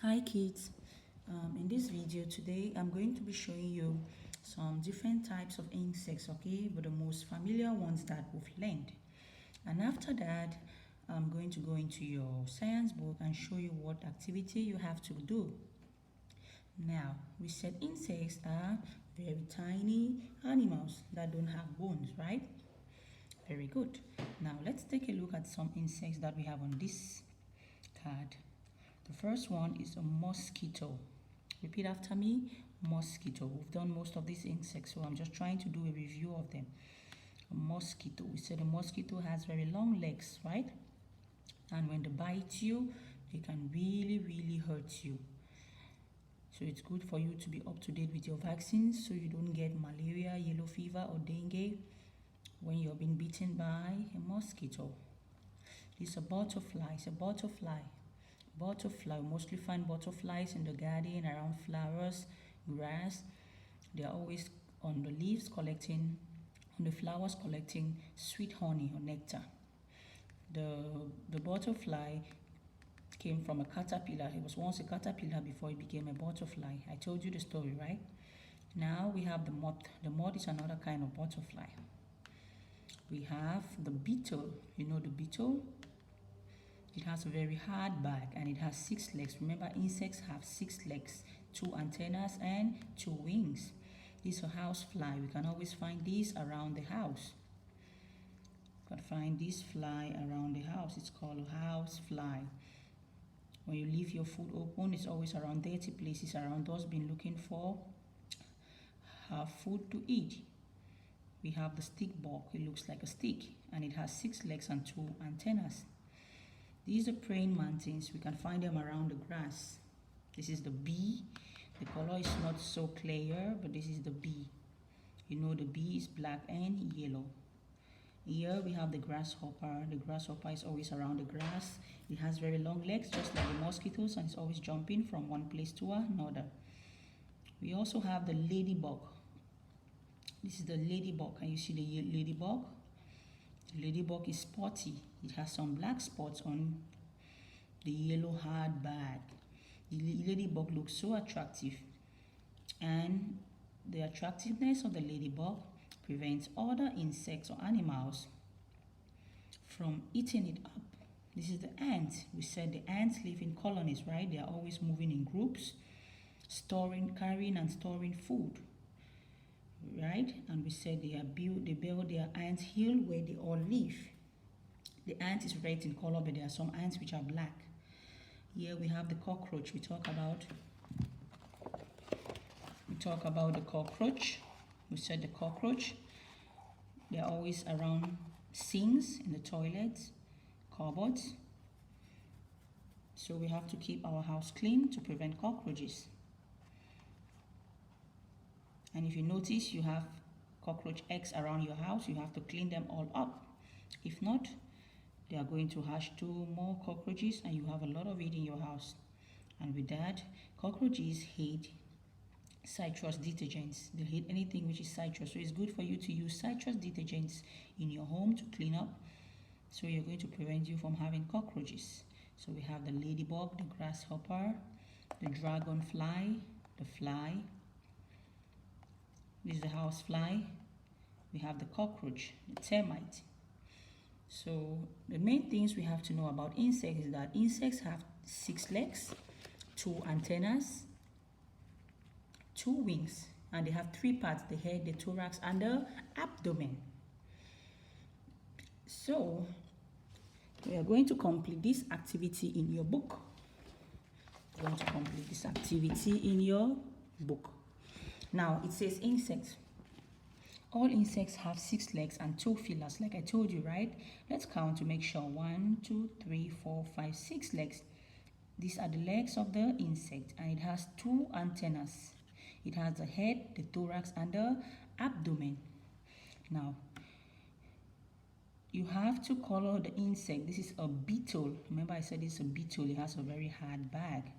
Hi kids, in this video today I'm going to be showing you some different types of insects, okay, but the most familiar ones that we've learned. And after that, I'm going to go into your science book and show you what activity you have to do. Now, we said insects are very tiny animals that don't have bones, right? Very good. Now let's take a look at some insects that we have on this card. The first one is a mosquito. Repeat after me, mosquito. We've done most of these insects, so I'm just trying to do a review of them. A mosquito. We said a mosquito has very long legs, right? And when they bite you, they can really hurt you. So it's good for you to be up to date with your vaccines so you don't get malaria, yellow fever, or dengue when you're being bitten by a mosquito. It's a butterfly. It's a butterfly. Butterfly, we mostly find butterflies in the garden, around flowers, grass. They are always on the leaves collecting, on the flowers collecting sweet honey or nectar. The butterfly came from a caterpillar. It was once a caterpillar before it became a butterfly. I told you the story, right? Now we have the moth. The moth is another kind of butterfly. We have the beetle. You know the beetle? It has a very hard back and it has 6 legs. Remember, insects have 6 legs, 2 antennas and 2 wings. This is a house fly. We can always find these around the house. You can find this fly around the house. It's called a house fly. When you leave your food open, it's always around dirty places around us, been looking for food to eat. We have the stick bug. It looks like a stick and it has 6 legs and 2 antennas. These are praying mantis. We can find them around the grass. This is the bee. The color is not so clear, but this is the bee. You know the bee is black and yellow. Here we have the grasshopper. The grasshopper is always around the grass. It has very long legs, just like the mosquitoes, and it's always jumping from one place to another. We also have the ladybug. This is the ladybug. Can you see the ladybug? The ladybug is spotty. It has some black spots on the yellow hard back. The ladybug looks so attractive, and the attractiveness of the ladybug prevents other insects or animals from eating it up. This is the ant. We said the ants live in colonies, right? They are always moving in groups, carrying and storing food, right? And we said they build their ant hill where they all live. The ant is red in color, but there are some ants which are black. Here we have the cockroach. We talk about the cockroach. We said the cockroach. They are always around sinks in the toilets, cupboards. So we have to keep our house clean to prevent cockroaches. And if you notice you have cockroach eggs around your house, you have to clean them all up. If not, they are going to hatch 2 more cockroaches and you have a lot of it in your house. And with that, cockroaches hate citrus detergents. They hate anything which is citrus. So it's good for you to use citrus detergents in your home to clean up. So you're going to prevent you from having cockroaches. So we have the ladybug, the grasshopper, the dragonfly, the fly. This is the house fly. We have the cockroach, the termite. So the main things we have to know about insects is that insects have 6 legs, 2 antennas, 2 wings, and they have 3 parts: the head, the thorax, and the abdomen. So we are going to complete this activity in your book. We're going to complete this activity in your book. Now it says insects. All insects have 6 legs and 2 feelers, like I told you, right? Let's count to make sure. 1, 2, 3, 4, 5, 6 legs. These are the legs of the insect, and it has 2 antennas. It has the head, the thorax, and the abdomen. Now, you have to color the insect. This is a beetle. Remember I said it's a beetle. It has a very hard back.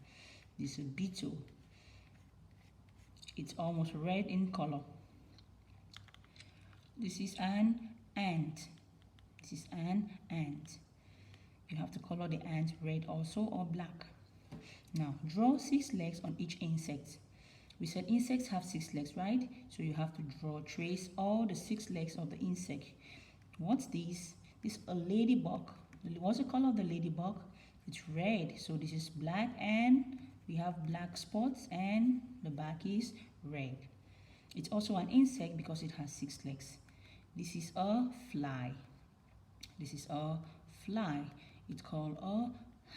This is a beetle. It's almost red in color. This is an ant. This is an ant. You have to color the ant red also or black. Now, draw 6 legs on each insect. We said insects have 6 legs, right? So you have to trace all the 6 legs of the insect. What's this? This is a ladybug. What's the color of the ladybug? It's red. So this is black and we have black spots and the back is red. It's also an insect because it has 6 legs. This is a fly. This is a fly. It's called a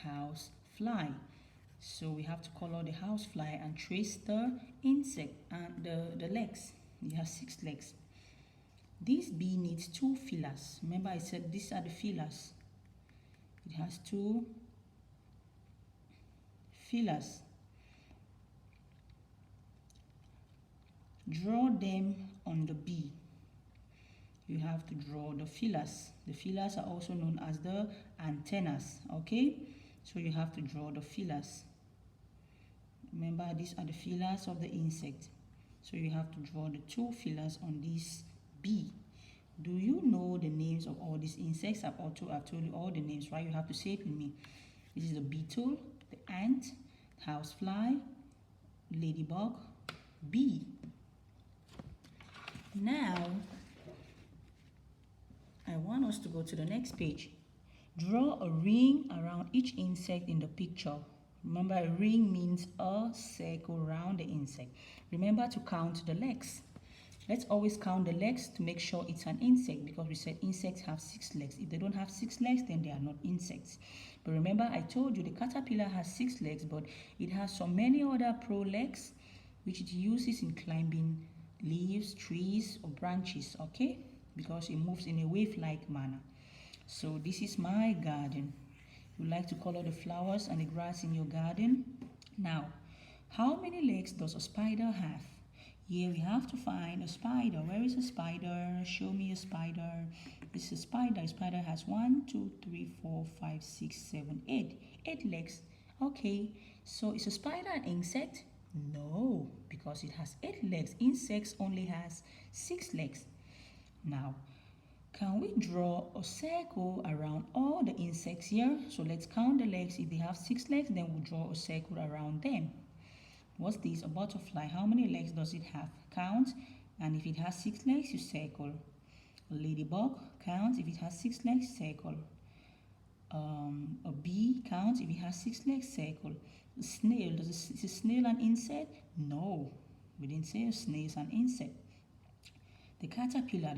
house fly. So we have to color the house fly and trace the insect and the legs. It has 6 legs. This bee needs 2 feelers. Remember I said these are the feelers. It has 2 feelers. Draw them on the bee. You have to draw the feelers. The feelers are also known as the antennas, okay? So you have to draw the feelers. Remember, these are the feelers of the insect. So you have to draw the 2 feelers on this bee. Do you know the names of all these insects? I've told you all the names, right? You have to say it with me. This is the beetle, the ant, housefly, ladybug, bee. Now, I want us to go to the next page. Draw a ring around each insect in the picture. Remember, a ring means a circle around the insect. Remember to count the legs. Let's always count the legs to make sure it's an insect because we said insects have 6 legs. If they don't have 6 legs, then they are not insects. But remember, I told you the caterpillar has 6 legs, but it has so many other pro legs which it uses in climbing leaves, trees, or branches, okay? Because it moves in a wave-like manner. So this is my garden. You like to color the flowers and the grass in your garden. Now, how many legs does a spider have? Here we have to find a spider. Where is a spider? Show me a spider. This is a spider. A spider has 1, 2, 3, 4, 5, 6, 7, 8. 8 legs. Okay, so is a spider an insect? No, because it has 8 legs. Insects only has 6 legs. Now, can we draw a circle around all the insects here? So let's count the legs. If they have 6 legs, then we'll draw a circle around them. What's this? A butterfly. How many legs does it have? Count. And if it has 6 legs, you circle. A ladybug. Count. If it has 6 legs, circle. A bee. Count. If it has 6 legs, circle. A snail. Is a snail an insect? No. We didn't say a snail is an insect. The caterpillar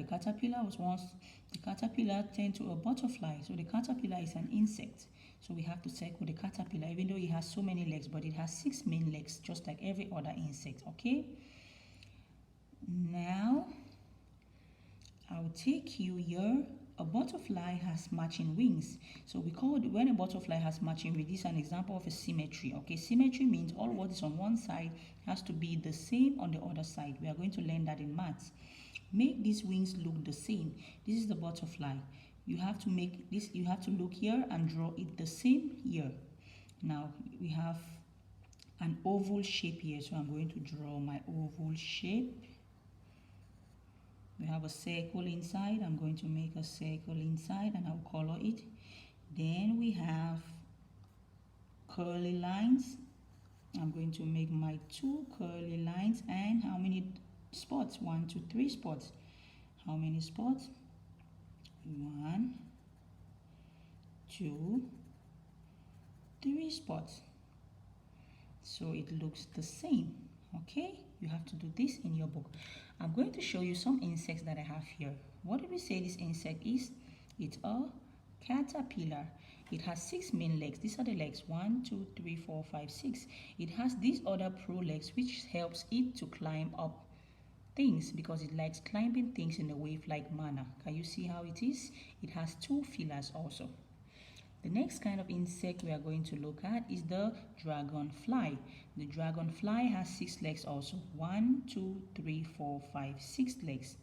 turned to a butterfly. So the caterpillar is an insect. So we have to circle the caterpillar, even though it has so many legs, but it has 6 main legs, just like every other insect, okay? Now, I'll take you here. A butterfly has matching wings. So we call it, when a butterfly has matching wings, this is an example of a symmetry, okay? Symmetry means all what is on one side has to be the same on the other side. We are going to learn that in maths. Make these wings look the same. This is the butterfly. You have to make this, you have to look here and draw it the same here. Now we have an oval shape here, so I'm going to draw my oval shape. We have a circle inside. I'm going to make a circle inside and I'll color it. Then we have curly lines. I'm going to make my 2 curly lines. And how many spots? 1, 2, 3 spots. How many spots? 1, 2, 3 spots. So it looks the same, okay? You have to do this in your book. I'm going to show you some insects that I have here. What did we say this insect is? It's a caterpillar. It has 6 main legs. These are the legs. 1, 2, 3, 4, 5, 6. It has these other pro legs which helps it to climb up things because it likes climbing things in a wave-like manner. Can you see how it is? It has 2 feelers also. The next kind of insect we are going to look at is the dragonfly. The dragonfly has 6 legs also. 1, 2, 3, 4, 5, 6 legs.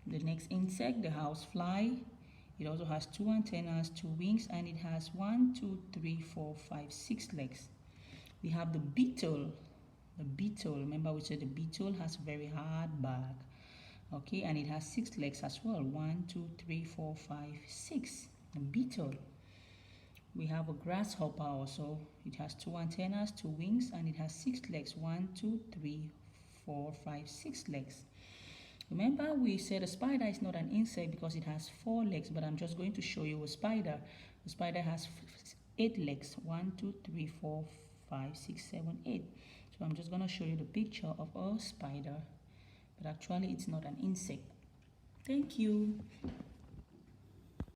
The next insect, the housefly, it also has 2 antennas, 2 wings, and it has 1, 2, 3, 4, 5, 6 legs. We have the beetle. The beetle, remember we said the beetle has a very hard back. Okay, and it has 6 legs as well. 1, 2, 3, 4, 5, 6. The beetle. We have a grasshopper also. It has two antennas, two wings, and it has 6 legs. 1, 2, 3, 4, 5, 6 legs. Remember, we said a spider is not an insect because it has 4 legs, but I'm just going to show you a spider. A spider has 8 legs. 1, 2, 3, 4, 5, 6, 7, 8. So I'm just going to show you the picture of a spider, but actually it's not an insect. Thank you.